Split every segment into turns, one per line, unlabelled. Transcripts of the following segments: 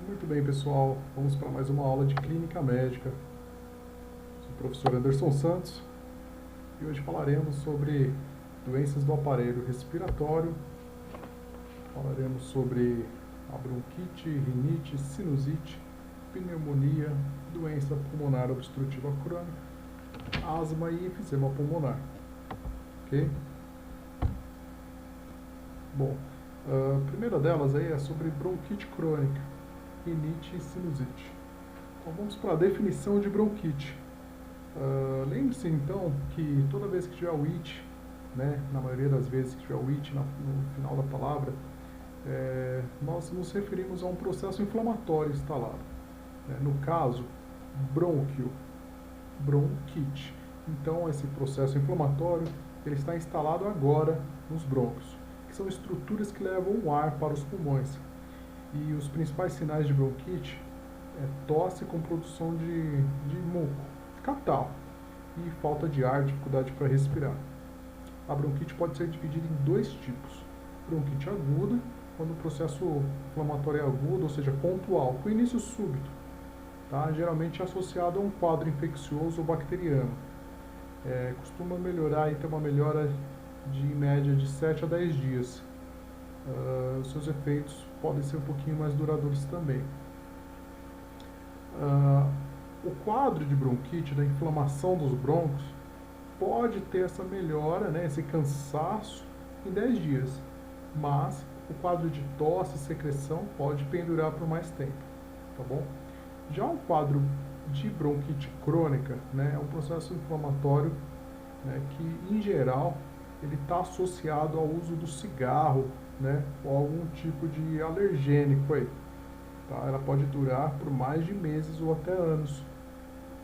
Muito bem, pessoal. Vamos para mais uma aula de clínica médica. Sou o professor Anderson Santos e hoje falaremos sobre doenças do aparelho respiratório. Falaremos sobre a bronquite, rinite, sinusite, pneumonia, doença pulmonar obstrutiva crônica, asma e enfisema pulmonar. Ok? Bom, a primeira delas aí é sobre bronquite crônica, rinite e sinusite. Então vamos para a definição de bronquite. Lembre-se então que toda vez que tiver o it, né, na maioria das vezes que tiver o it no final da palavra, nós nos referimos a um processo inflamatório instalado. No caso, brônquio, bronquite. Então esse processo inflamatório ele está instalado agora nos brônquios, que são estruturas que levam o ar para os pulmões. E os principais sinais de bronquite é tosse com produção de muco, catarro e falta de ar, dificuldade para respirar. A bronquite pode ser dividida em dois tipos. Bronquite aguda, quando o processo inflamatório é agudo, ou seja, pontual, com início súbito, tá? Geralmente é associado a um quadro infeccioso ou bacteriano. Costuma melhorar e ter uma melhora de em média de 7 a 10 dias. Os seus efeitos podem ser um pouquinho mais duradouros também. O quadro de bronquite, da inflamação dos brônquios, pode ter essa melhora, né, esse cansaço, em 10 dias. Mas o quadro de tosse e secreção pode pendurar por mais tempo, tá bom? Já o quadro de bronquite crônica, né, é um processo inflamatório, né, que, em geral, ele está associado ao uso do cigarro, né, ou algum tipo de alergênico aí. Tá? Ela pode durar por mais de meses ou até anos.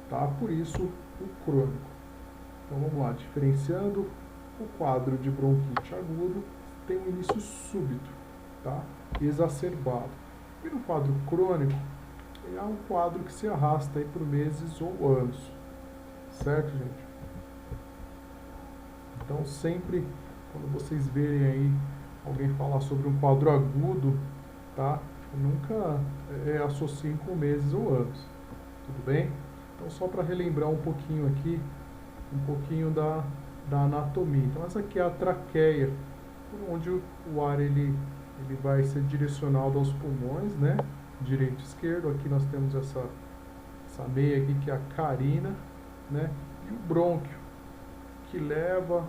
Tá? Por isso, o crônico. Então vamos lá, diferenciando o quadro de bronquite agudo, tem um início súbito, tá? Exacerbado. E no quadro crônico, é um quadro que se arrasta aí por meses ou anos. Certo, gente? Então sempre, quando vocês verem aí alguém falar sobre um quadro agudo, tá? Nunca associem com meses ou anos. Tudo bem? Então só para relembrar um pouquinho aqui, um pouquinho da anatomia. Então essa aqui é a traqueia, por onde o ar ele vai ser direcionado aos pulmões, né? Direito e esquerdo. Aqui nós temos essa meia aqui que é a carina, né? E o brônquio, que leva,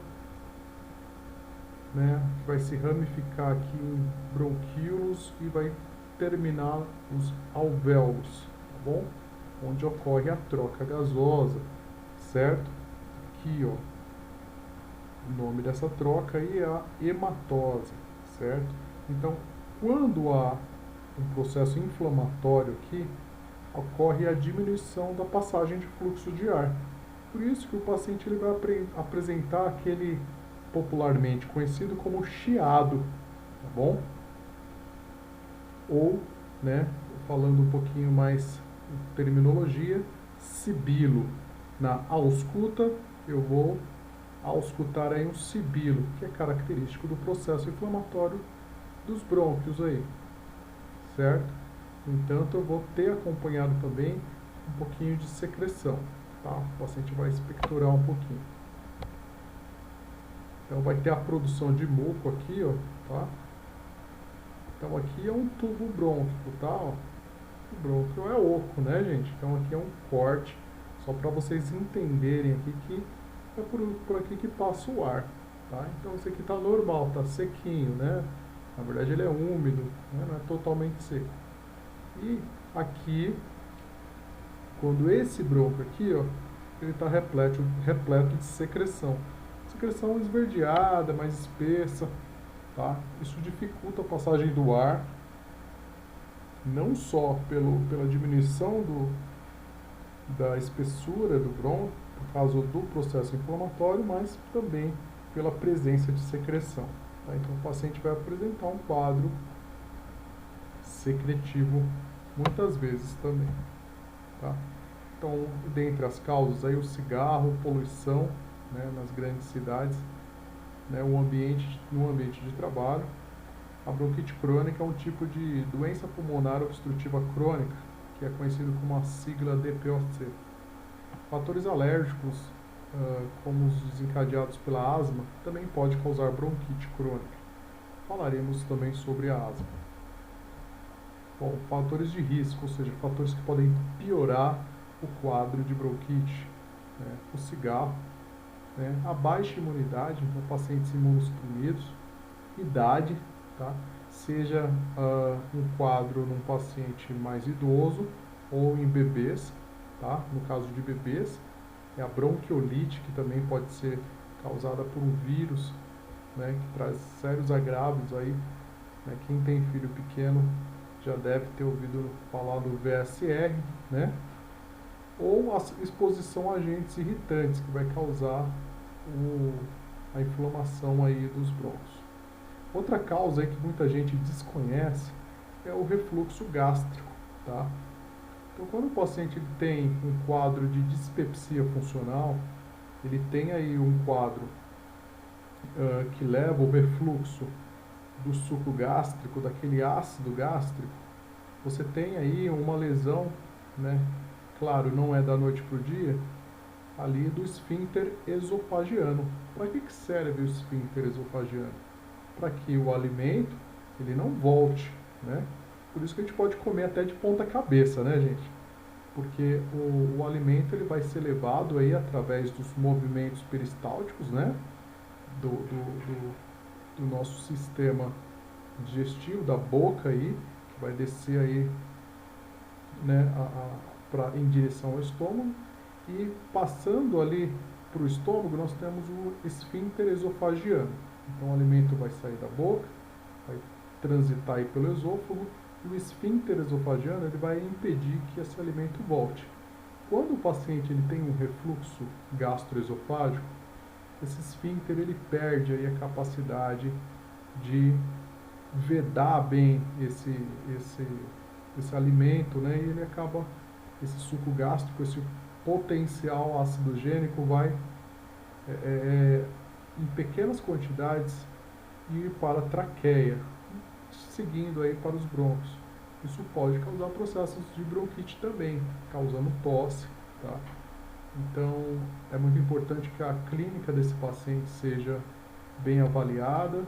né? Que vai se ramificar aqui em bronquíolos e vai terminar os alvéolos, tá bom? Onde ocorre a troca gasosa, certo? Aqui, ó, o nome dessa troca aí é a hematose, certo? Então, quando há um processo inflamatório aqui, ocorre a diminuição da passagem de fluxo de ar. Por isso que o paciente ele vai apresentar aquele popularmente conhecido como chiado, tá bom? Ou, né, falando um pouquinho mais em terminologia, sibilo. Na ausculta, eu vou auscultar aí um sibilo, que é característico do processo inflamatório dos brônquios aí, certo? No entanto, eu vou ter acompanhado também um pouquinho de secreção, tá? O paciente vai expectorar um pouquinho. Então, vai ter a produção de muco aqui, ó, tá? Então, aqui é um tubo brônquico, tá? Ó. O brônquio é oco, né, gente? Então, aqui é um corte, só para vocês entenderem aqui que é por aqui que passa o ar, tá? Então, esse aqui tá normal, tá sequinho, né? Na verdade, ele é úmido, né? Não é totalmente seco. E aqui, quando esse brônquio aqui, ó, ele está repleto de secreção. Secreção esverdeada, mais espessa, tá? Isso dificulta a passagem do ar, não só pela diminuição da espessura do brônquio, por causa do processo inflamatório, mas também pela presença de secreção. Tá? Então, o paciente vai apresentar um quadro secretivo muitas vezes também. Tá? Então, dentre as causas, aí o cigarro, poluição, né, nas grandes cidades, né, no ambiente de trabalho, A bronquite crônica é um tipo de doença pulmonar obstrutiva crônica, que é conhecido como a sigla DPOC. Fatores alérgicos, como os desencadeados pela asma, também pode causar bronquite crônica. Falaremos também sobre a asma. Bom, fatores de risco, ou seja, fatores que podem piorar o quadro de bronquite, né? O cigarro, né? A baixa imunidade, então pacientes imunossuprimidos, idade, tá? Seja um quadro num paciente mais idoso ou em bebês, tá? No caso de bebês, é a bronquiolite, que também pode ser causada por um vírus, né? Que traz sérios agravos aí, né? Quem tem filho pequeno já deve ter ouvido falar do VSR, né? Ou a exposição a agentes irritantes, que vai causar a inflamação aí dos brônquios. Outra causa aí que muita gente desconhece é o refluxo gástrico, tá? Então, quando o paciente tem um quadro de dispepsia funcional, ele tem aí um quadro que leva o refluxo do suco gástrico, daquele ácido gástrico, você tem aí uma lesão, né? Claro, não é da noite para o dia, ali do esfíncter esofagiano. Para que serve o esfíncter esofagiano? Para que o alimento ele não volte, né? Por isso que a gente pode comer até de ponta cabeça, né, gente? Porque o alimento ele vai ser levado aí através dos movimentos peristálticos, né? Do nosso sistema digestivo, da boca aí, que vai descer aí, né, em direção ao estômago, e passando ali para o estômago nós temos o esfíncter esofagiano. Então o alimento vai sair da boca, vai transitar aí pelo esôfago, e o esfíncter esofagiano ele vai impedir que esse alimento volte. Quando o paciente ele tem um refluxo gastroesofágico, esse esfíncter ele perde aí a capacidade de vedar bem esse alimento, né? E ele acaba, esse suco gástrico, esse potencial acidogênico vai em pequenas quantidades ir para a traqueia, seguindo aí para os brônquios. Isso pode causar processos de bronquite também, causando tosse, tá? Então, é muito importante que a clínica desse paciente seja bem avaliada,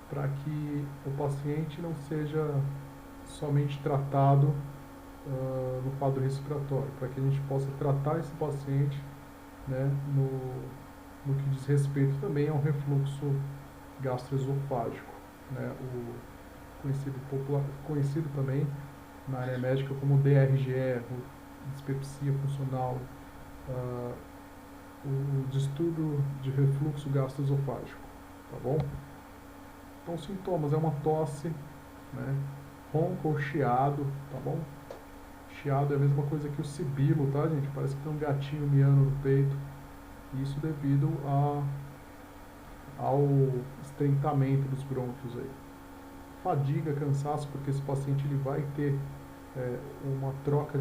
para que o paciente não seja somente tratado no quadro respiratório, para que a gente possa tratar esse paciente, né, no que diz respeito também ao refluxo gastroesofágico, né, conhecido também na área médica como DRGE, dispepsia funcional, o distúrbio de refluxo gastroesofágico, tá bom? Então, sintomas é uma tosse, né, ronco ou chiado, tá bom? Chiado é a mesma coisa que o sibilo, tá, gente? Parece que tem um gatinho miando no peito. Isso devido ao estreitamento dos brônquios aí. Fadiga, cansaço, porque esse paciente ele vai ter uma troca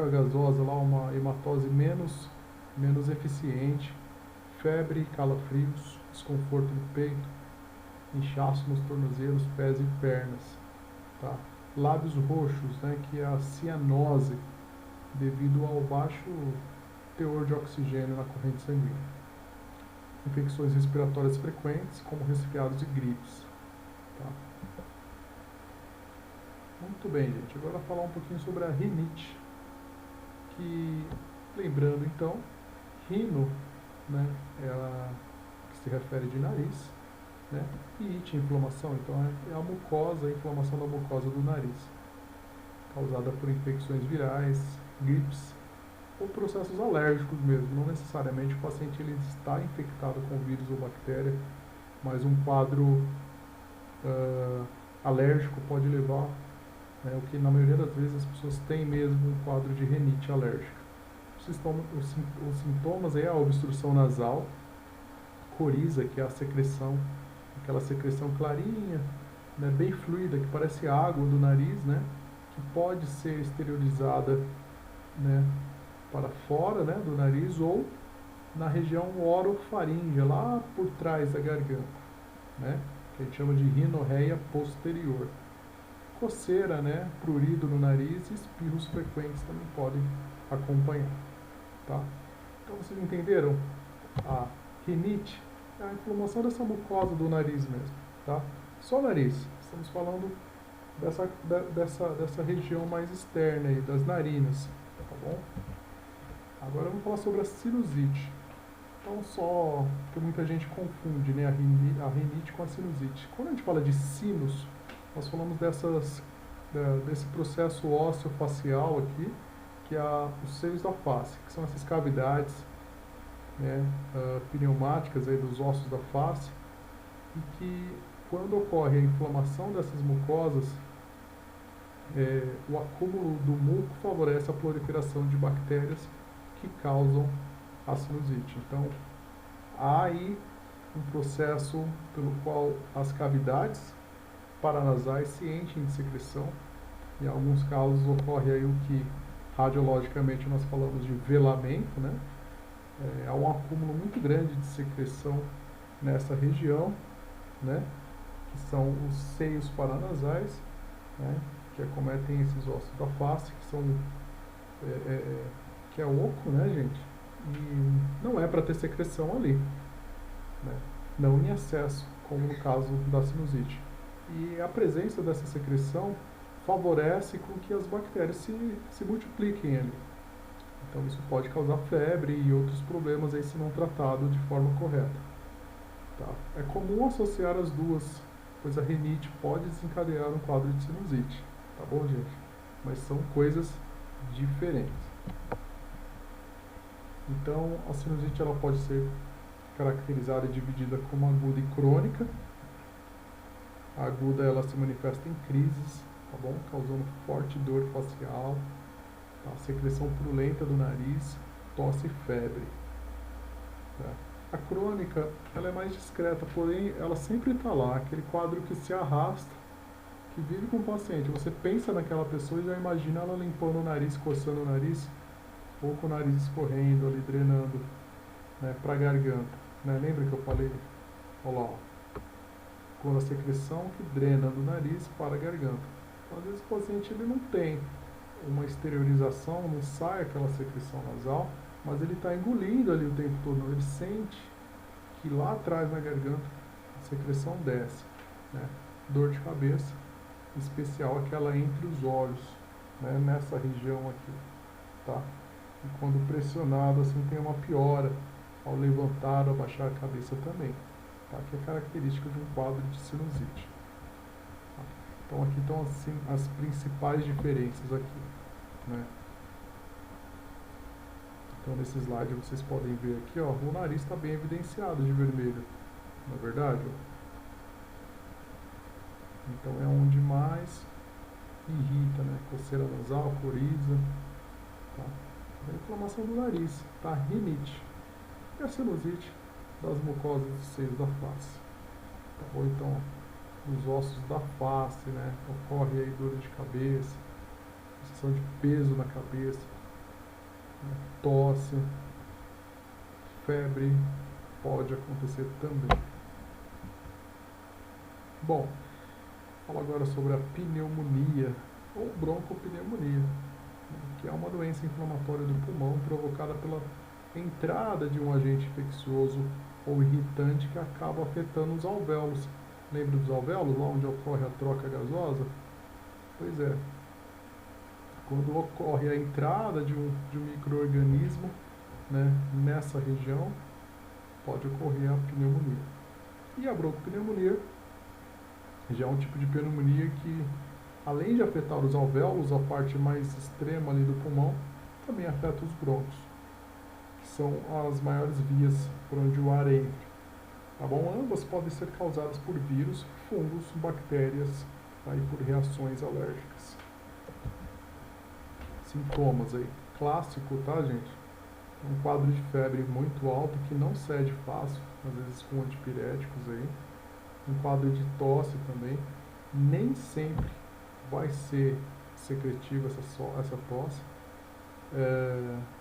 gasosa lá, uma hematose menos eficiente, febre, calafrios, desconforto no peito, inchaço nos tornozelos, pés e pernas, tá? Lábios roxos, né, que é a cianose, devido ao baixo teor de oxigênio na corrente sanguínea. Infecções respiratórias frequentes, como resfriados e gripes, tá? Muito bem, gente. Agora falar um pouquinho sobre a rinite, que, lembrando então, rino, né, é a que se refere de nariz, né, e ite, inflamação, então é a mucosa, a inflamação da mucosa do nariz, causada por infecções virais, gripes ou processos alérgicos mesmo. Não necessariamente o paciente ele está infectado com vírus ou bactéria, mas um quadro alérgico pode levar, né, o que na maioria das vezes as pessoas têm mesmo um quadro de rinite alérgica. Os sintomas é a obstrução nasal, coriza, que é a secreção, aquela secreção clarinha, né, bem fluida, que parece água do nariz, né, que pode ser exteriorizada, né, para fora, né, do nariz ou na região orofaríngea, lá por trás da garganta, né. que a gente chama de rinorreia posterior. Coceira, né, prurido no nariz e espirros frequentes também podem acompanhar, tá? Então vocês entenderam? A rinite é a inflamação dessa mucosa do nariz mesmo, tá? Só nariz. Estamos falando dessa região mais externa aí, das narinas, tá bom? Agora vamos falar sobre a sinusite. Então, só que muita gente confunde, né, a rinite com a sinusite. Quando a gente fala de sinus, nós falamos desse processo ósseo-facial aqui, que é os seios da face, que são essas cavidades, né, pneumáticas aí dos ossos da face, e que quando ocorre a inflamação dessas mucosas, o acúmulo do muco favorece a proliferação de bactérias que causam a sinusite. Então, há aí um processo pelo qual as cavidades paranasais se enchem de secreção. Em alguns casos ocorre aí o que radiologicamente nós falamos de velamento, né? Há um acúmulo muito grande de secreção nessa região, né? Que são os seios paranasais, né? Que acometem esses ossos da face, que são que é oco, né, gente? E não é para ter secreção ali, né? Não em excesso, como no caso da sinusite. E a presença dessa secreção favorece com que as bactérias se multipliquem ali. Então isso pode causar febre e outros problemas aí se não tratado de forma correta. Tá? É comum associar as duas, pois a rinite pode desencadear um quadro de sinusite. Tá bom, gente? Mas são coisas diferentes. Então, a sinusite ela pode ser caracterizada e dividida como aguda e crônica. A aguda ela se manifesta em crises, tá bom? Causando forte dor facial, tá? Secreção purulenta do nariz, tosse e febre. Tá? A crônica ela é mais discreta, porém ela sempre está lá, aquele quadro que se arrasta, que vive com o paciente. Você pensa naquela pessoa e já imagina ela limpando o nariz, coçando o nariz, ou com o nariz escorrendo ali, drenando, né, para a garganta. Né? Lembra que eu falei? Olha lá, ó. Quando a secreção que drena do nariz para a garganta. Então, às vezes o paciente ele não tem uma exteriorização, não sai aquela secreção nasal, mas ele está engolindo ali o tempo todo. Ele sente que lá atrás na garganta a secreção desce. Né? Dor de cabeça, em especial aquela entre os olhos, né? Nessa região aqui. Tá? E quando pressionado, assim, tem uma piora ao levantar ou abaixar a cabeça também. Tá? Que é característica de um quadro de sinusite. Tá? Então aqui estão assim, as principais diferenças aqui. Né? Então nesse slide vocês podem ver aqui, ó, o nariz está bem evidenciado de vermelho. Não é verdade? Então é onde mais irrita, né? Coceira nasal, coriza. Tá? A inflamação do nariz, tá? Rinite. E a sinusite das mucosas dos seios da face. Tá bom? Então, nos ossos da face, né? Ocorre aí dor de cabeça, sensação de peso na cabeça, né? Tosse, febre pode acontecer também. Bom, falo agora sobre a pneumonia ou broncopneumonia, né? Que é uma doença inflamatória do pulmão provocada pela entrada de um agente infeccioso ou irritante que acaba afetando os alvéolos. Lembra dos alvéolos, lá onde ocorre a troca gasosa? Pois é. Quando ocorre a entrada de um micro-organismo, né, nessa região, pode ocorrer a pneumonia. E a broncopneumonia já é um tipo de pneumonia que, além de afetar os alvéolos, a parte mais extrema ali do pulmão, também afeta os brônquios, que são as maiores vias por onde o ar entra. Tá bom? Ambas podem ser causadas por vírus, fungos, bactérias, tá? E por reações alérgicas. Sintomas aí. Clássico, tá, gente? Um quadro de febre muito alto que não cede fácil, às vezes com antipiréticos aí. Um quadro de tosse também. Nem sempre vai ser secretiva essa tosse.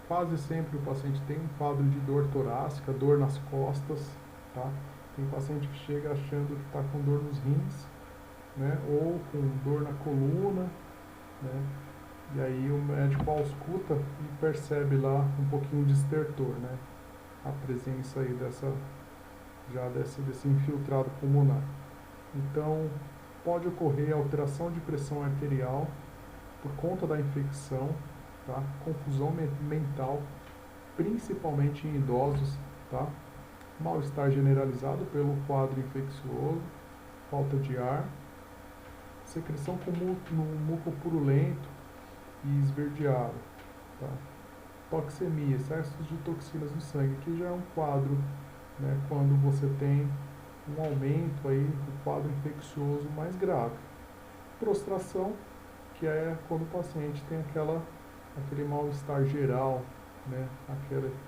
Quase sempre o paciente tem um quadro de dor torácica, dor nas costas, tá? Tem paciente que chega achando que está com dor nos rins, né, ou com dor na coluna, né, e aí o médico ausculta e percebe lá um pouquinho de estertor, né, a presença aí desse infiltrado pulmonar. Então, pode ocorrer alteração de pressão arterial por conta da infecção, tá? Confusão mental, principalmente em idosos, tá? Mal-estar generalizado pelo quadro infeccioso, falta de ar, secreção com muco purulento e esverdeado, tá? Toxemia, excessos de toxinas no sangue, que já é um quadro, né, quando você tem um aumento aí do quadro infeccioso mais grave. Prostração, que é quando o paciente tem aquele mal-estar geral, né,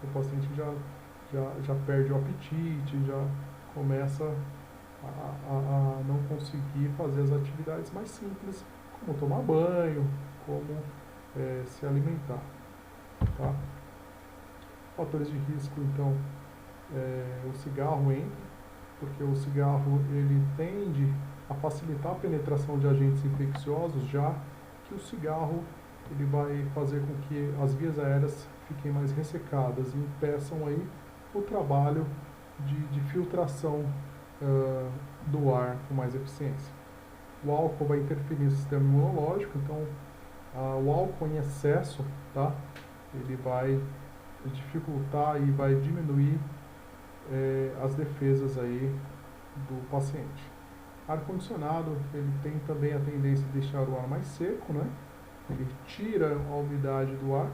o paciente já perde o apetite, já começa a não conseguir fazer as atividades mais simples, como tomar banho, como se alimentar. Tá? Fatores de risco, então, o cigarro entra, porque o cigarro ele tende a facilitar a penetração de agentes infecciosos, já que o cigarro ele vai fazer com que as vias aéreas fiquem mais ressecadas e impeçam aí o trabalho de filtração do ar com mais eficiência. O álcool vai interferir no sistema imunológico, então o álcool em excesso, tá? Ele vai dificultar e vai diminuir as defesas aí do paciente. Ar-condicionado, ele tem também a tendência de deixar o ar mais seco, né? Ele tira a umidade do ar.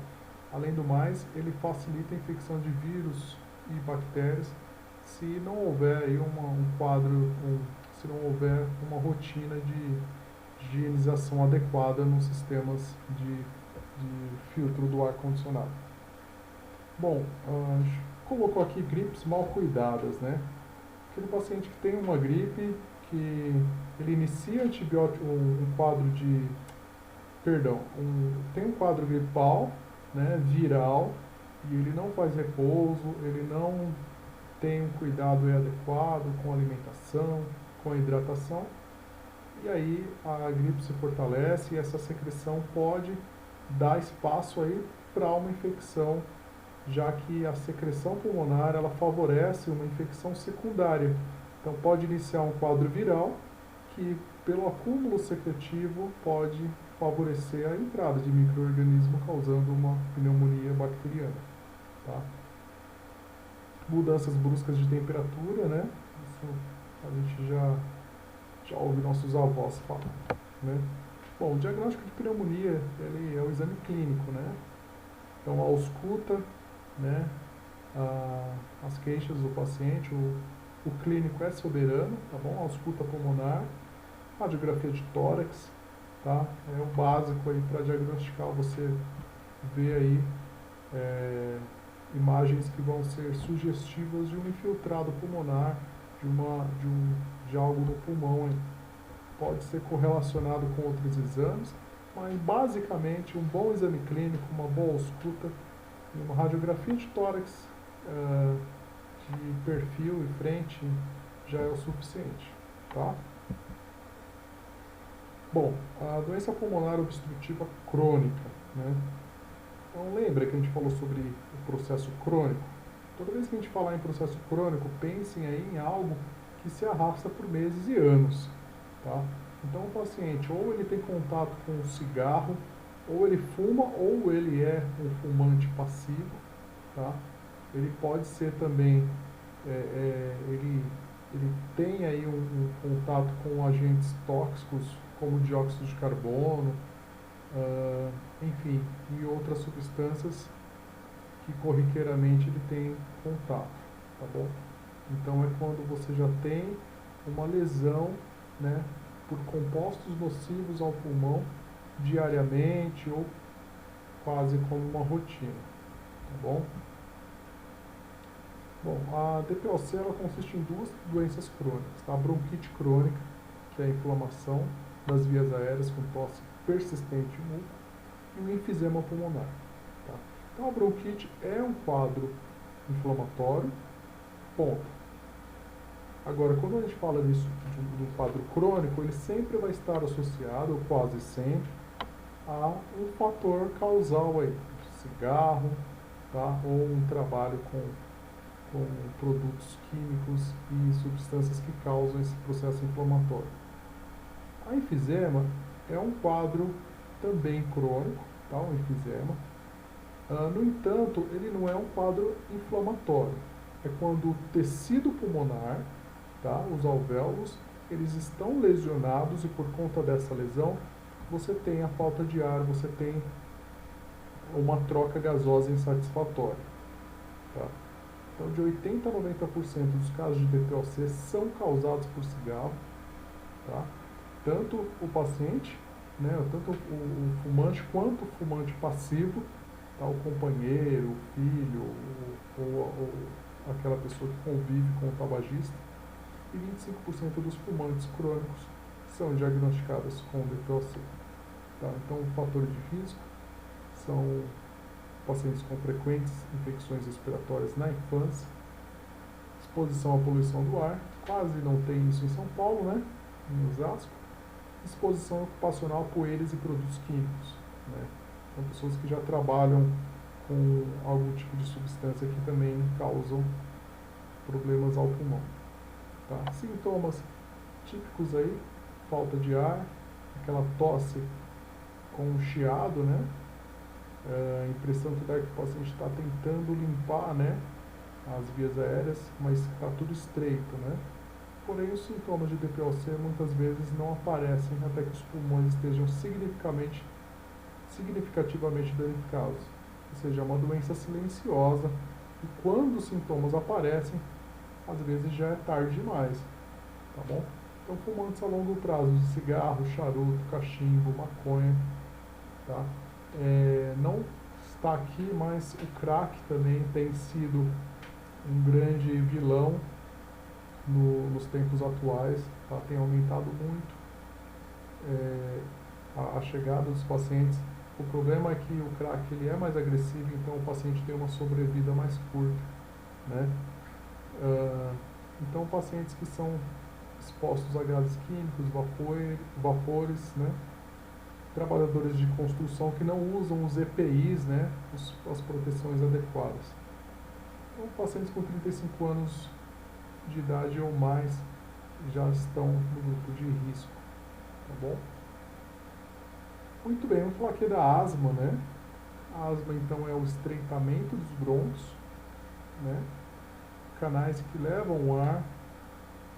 Além do mais, ele facilita a infecção de vírus e bactérias se não houver aí se não houver uma rotina de higienização adequada nos sistemas de filtro do ar-condicionado. Bom, colocou aqui gripes mal cuidadas, né? Aquele paciente que tem uma gripe, que ele inicia antibiótico, tem um quadro gripal, né, viral, e ele não faz repouso, ele não tem um cuidado adequado com a alimentação, com a hidratação, e aí a gripe se fortalece e essa secreção pode dar espaço aí para uma infecção, já que a secreção pulmonar ela favorece uma infecção secundária. Então pode iniciar um quadro viral que, pelo acúmulo secretivo, pode favorecer a entrada de micro-organismo causando uma pneumonia bacteriana. Tá? Mudanças bruscas de temperatura, né? Isso a gente já ouve nossos avós falar, né? Bom, o diagnóstico de pneumonia ele é o exame clínico, né? Então, a ausculta, né? As queixas do paciente, o clínico é soberano, tá bom? A ausculta pulmonar, radiografia de tórax, tá? É o básico aí para diagnosticar, você vê aí imagens que vão ser sugestivas de um infiltrado pulmonar, de algo no pulmão. Hein? Pode ser correlacionado com outros exames, mas basicamente um bom exame clínico, uma boa ausculta e uma radiografia de tórax de perfil e frente já é o suficiente. Tá? Bom, a doença pulmonar obstrutiva crônica, né? Então lembra que a gente falou sobre o processo crônico? Toda vez que a gente falar em processo crônico, pensem aí em algo que se arrasta por meses e anos. Tá? Então o paciente ou ele tem contato com o cigarro, ou ele fuma, ou ele é um fumante passivo. Tá? Ele pode ser também, ele tem aí um contato com agentes tóxicos como dióxido de carbono, enfim, e outras substâncias que corriqueiramente ele tem contato, tá bom? Então é quando você já tem uma lesão, né, por compostos nocivos ao pulmão diariamente ou quase como uma rotina, tá bom? Bom, a DPOC ela consiste em duas doenças crônicas, tá? A bronquite crônica, que é a inflamação das vias aéreas com tosse persistente e muco, e o enfisema pulmonar. Tá? Então a bronquite é um quadro inflamatório, ponto. Agora, quando a gente fala disso, de um quadro crônico, ele sempre vai estar associado, ou quase sempre, a um fator causal aí, cigarro, tá? Ou um trabalho com produtos químicos e substâncias que causam esse processo inflamatório. A enfisema é um quadro também crônico, tá? O enfisema. No entanto, ele não é um quadro inflamatório. É quando o tecido pulmonar, tá? Os alvéolos, eles estão lesionados e por conta dessa lesão, você tem a falta de ar, você tem uma troca gasosa insatisfatória. Tá? Então, de 80 a 90% dos casos de DPOC são causados por cigarro. Tá? Tanto o paciente, né, tanto o fumante quanto o fumante passivo, tá? O companheiro, o filho, ou aquela pessoa que convive com o tabagista. E 25% dos fumantes crônicos são diagnosticados com DPOC. Tá? Então, fatores de risco são pacientes com frequentes infecções respiratórias na infância, exposição à poluição do ar, quase não tem isso em São Paulo, né? Em Osasco, exposição ocupacional a poeiras e produtos químicos, né? São pessoas que já trabalham com algum tipo de substância que também causam problemas ao pulmão. Tá? Sintomas típicos aí, falta de ar, aquela tosse com chiado, né? A impressão que dá é que o paciente está tentando limpar, né, as vias aéreas, mas está tudo estreito, né? Porém, os sintomas de DPOC muitas vezes não aparecem até que os pulmões estejam significativamente danificados. Ou seja, é uma doença silenciosa e quando os sintomas aparecem, às vezes já é tarde demais, tá bom? Então, fumantes a longo prazo de cigarro, charuto, cachimbo, maconha, tá? Não está aqui, mas o crack também tem sido um grande vilão nos tempos atuais, tá? Tem aumentado muito a chegada dos pacientes. O problema é que o crack ele é mais agressivo, então o paciente tem uma sobrevida mais curta, né? Então, pacientes que são expostos a gases químicos, vapores, né? Trabalhadores de construção que não usam os EPIs, né? As proteções adequadas. Então, pacientes com 35 anos de idade ou mais já estão no grupo de risco, tá bom? Muito bem, vamos falar aqui da asma, né? A asma, então, é o estreitamento dos brônquios, né? Canais que levam o ar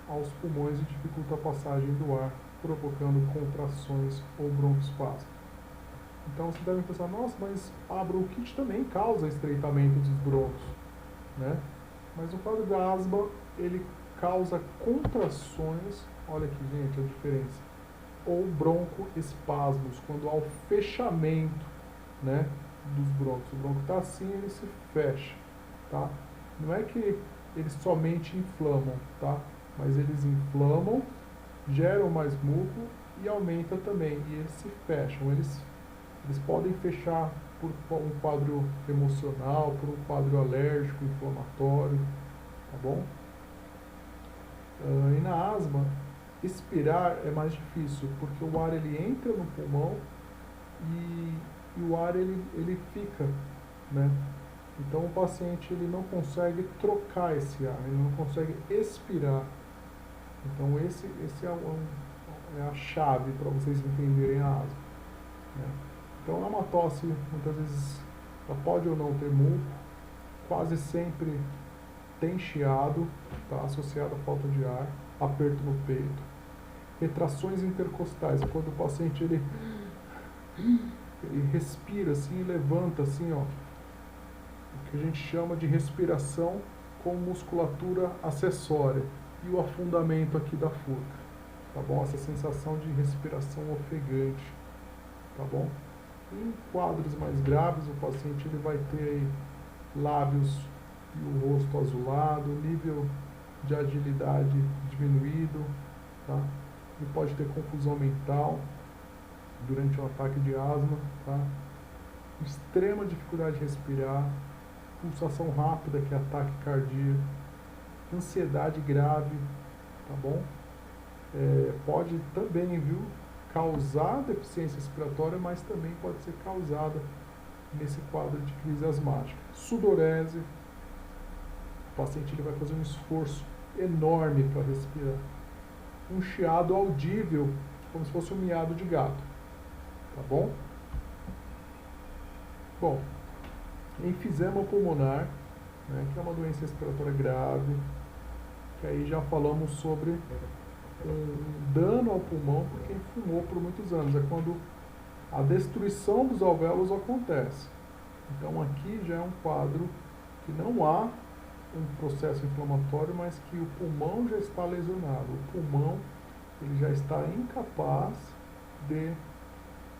aos pulmões e dificultam a passagem do ar, provocando contrações ou broncoespasmo. Então, você deve pensar, nossa, mas a bronquite também causa estreitamento dos brônquios, né? Mas o quadro da asma, ele causa contrações, olha aqui, gente, a diferença, ou broncoespasmos, quando há o fechamento, né, dos brônquios. O bronco está assim, ele se fecha, tá? Não é que eles somente inflamam, tá? Mas eles inflamam, geram mais muco e aumenta também, e eles se fecham, eles podem fechar por um quadro emocional, por um quadro alérgico, inflamatório, tá bom? E na asma, expirar é mais difícil, porque o ar ele entra no pulmão e o ar ele fica, né? Então o paciente ele não consegue trocar esse ar, ele não consegue expirar. Então esse é a chave para vocês entenderem a asma, né? Então é uma tosse, muitas vezes ela pode ou não ter muco, quase sempre tem chiado, tá, associado à falta de ar, aperto no peito, retrações intercostais, é quando o paciente ele respira assim e levanta assim, ó, o que a gente chama de respiração com musculatura acessória e o afundamento aqui da furca, tá bom? Essa sensação de respiração ofegante, tá bom? Em quadros mais graves, o paciente ele vai ter aí lábios e o rosto azulado, nível de agilidade diminuído, tá? Ele pode ter confusão mental durante um ataque de asma, tá? Extrema dificuldade de respirar, pulsação rápida, que é ataque cardíaco, ansiedade grave, tá bom? Pode também, viu, causar deficiência respiratória, mas também pode ser causada nesse quadro de crise asmática. Sudorese, o paciente ele vai fazer um esforço enorme para respirar. Um chiado audível, como se fosse um miado de gato, tá bom? Bom, enfisema pulmonar, né, que é uma doença respiratória grave, que aí já falamos sobre um dano ao pulmão por quem fumou por muitos anos. É quando a destruição dos alvéolos acontece. Então aqui já é um quadro que não há um processo inflamatório, mas que o pulmão já está lesionado. O pulmão ele já está incapaz de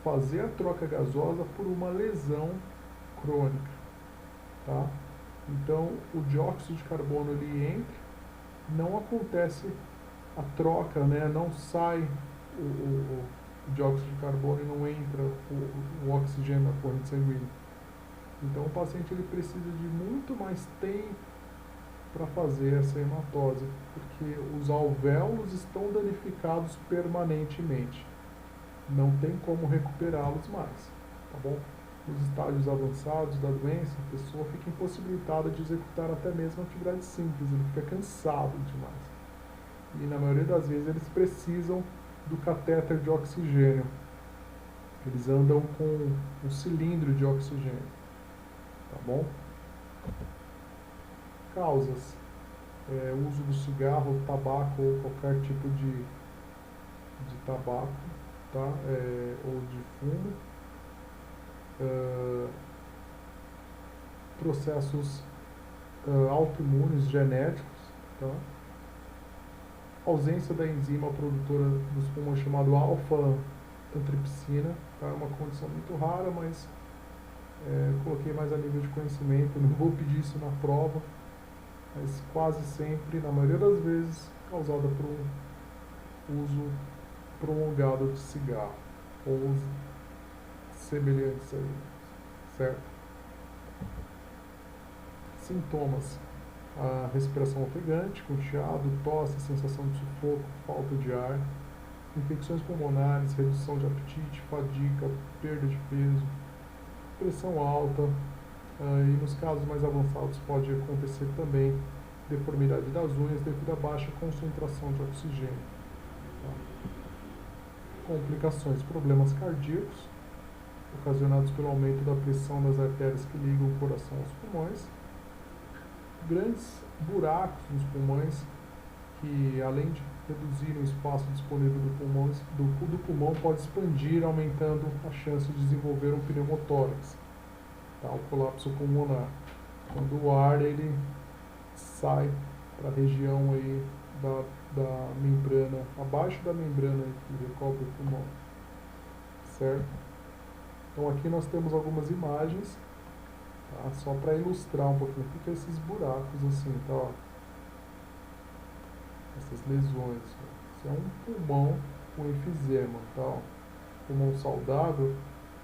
fazer a troca gasosa por uma lesão crônica, tá? Então o dióxido de carbono ele entra, não acontece a troca, né? Não sai o dióxido de carbono e não entra o oxigênio na corrente sanguínea. Então o paciente ele precisa de muito mais tempo para fazer essa hematose, porque os alvéolos estão danificados permanentemente. Não tem como recuperá-los mais, tá bom? Nos estágios avançados da doença, a pessoa fica impossibilitada de executar até mesmo atividade simples, ele fica cansado demais. E na maioria das vezes eles precisam do catéter de oxigênio. Eles andam com um cilindro de oxigênio, tá bom? Causas: uso do cigarro, tabaco ou qualquer tipo de tabaco, tá? Ou de fumo. Processos autoimunes genéticos, tá? Ausência da enzima produtora dos pulmões chamado alfa-antripsina, tá? É uma condição muito rara, mas coloquei mais a nível de conhecimento, não vou pedir isso na prova, mas quase sempre, na maioria das vezes, causada por um uso prolongado de cigarro ou semelhantes aí, certo? Sintomas: a respiração ofegante, com chiado, tosse, sensação de sufoco, falta de ar, infecções pulmonares, redução de apetite, fadiga, perda de peso, pressão alta, e nos casos mais avançados pode acontecer também deformidade das unhas devido à baixa concentração de oxigênio. Tá? Complicações: problemas cardíacos, ocasionados pelo aumento da pressão das artérias que ligam o coração aos pulmões, grandes buracos nos pulmões, que além de reduzir o espaço disponível do pulmão, pode expandir, aumentando a chance de desenvolver um pneumotórax, tá? O colapso pulmonar, quando o ar ele sai para a região aí da membrana, abaixo da membrana que recobre o pulmão, certo? Então aqui nós temos algumas imagens, tá? Só para ilustrar um pouquinho o que é esses buracos assim, tá? Ó. Essas lesões. Isso é um pulmão com enfisema, tá? Ó. Pulmão saudável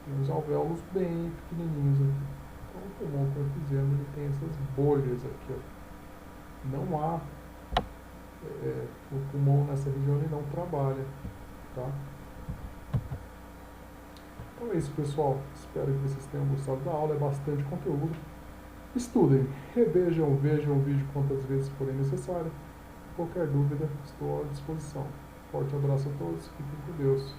tem os alvéolos bem pequenininhos aqui. Então o pulmão com enfisema ele tem essas bolhas aqui, ó. Não há o pulmão nessa região ele não trabalha, tá? Então é isso, pessoal. Espero que vocês tenham gostado da aula. É bastante conteúdo. Estudem, revejam, vejam o vídeo quantas vezes forem necessário. Qualquer dúvida, estou à disposição. Forte abraço a todos. Fiquem com Deus.